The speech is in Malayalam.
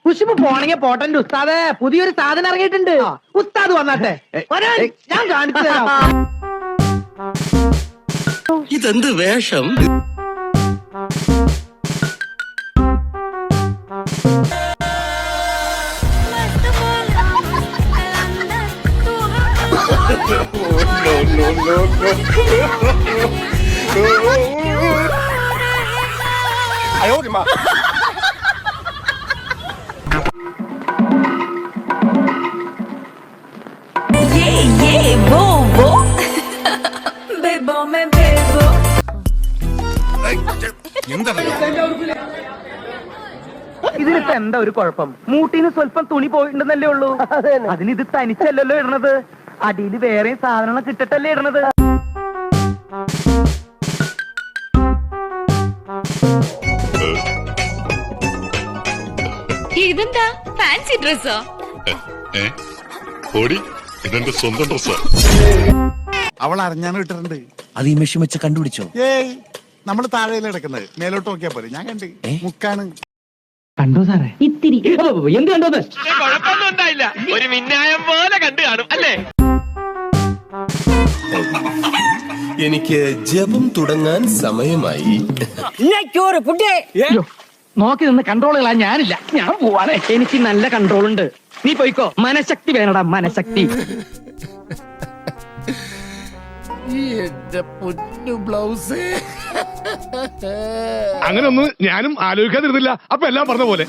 കുശുമ്പ് പോണെങ്കിൽ പോട്ടന്റെ ഉസ്താദേ, പുതിയൊരു സാധനം ഇറങ്ങിയിട്ടുണ്ട്. ഉസ്താദ് വന്നാട്ടെ, വരാൻ ഞാൻ കാണിച്ചു തരാം. ഇതെന്ത് വേഷം? ഇതിനിപ്പോ എന്താ ഒരു കുഴപ്പം? മൂട്ടിന് സ്വല്പം തുണി പോയിട്ടുണ്ടെന്നല്ലേ ഉള്ളൂ. അതിന് ഇത് തനിച്ചല്ലല്ലോ ഇടണത്, അടിയിൽ വേറെയും സാധനങ്ങൾ കിട്ടട്ടല്ലേ ഇടണത്. ഇതെന്താ ഫാൻസി ഡ്രസ്സോ? ഇതെന്റെ സ്വന്തം ഡ്രസ്സാ. അവൾ അറിഞ്ഞാണ് ഇട്ടിട്ടുണ്ട്. അത് ഈ മെഷീൻ വെച്ച് കണ്ടുപിടിച്ചോ? ഏയ്, നമ്മള് താഴെയില് കിടക്കുന്നത്, മേലോട്ട് നോക്കിയാ പോലെ. ഞാൻ കണ്ട് മുക്കാണ്. കണ്ടോ സാറേ? ഇത്തിരി എന്ത് കണ്ടോന്ന്? കുഴപ്പമൊന്നും ഉണ്ടായില്ല, ഒരു മിന്നായം പോലെ കണ്ടു കാണും അല്ലേ? എനിക്ക് ജപം തുടങ്ങാൻ സമയമായി. നോക്കി നിന്ന് കൺട്രോളുകളാ ഞാനില്ല. ഞാൻ പോവാണ്, എനിക്ക് നല്ല കൺട്രോൾ ഉണ്ട്. നീ പോയിക്കോ, മനഃശക്തി വേണടാ, മനഃശക്തി. അങ്ങനെ ഒന്നും ഞാനും ആലോചിക്കാതിരുന്നില്ല. അപ്പൊ എല്ലാം പറഞ്ഞ പോലെ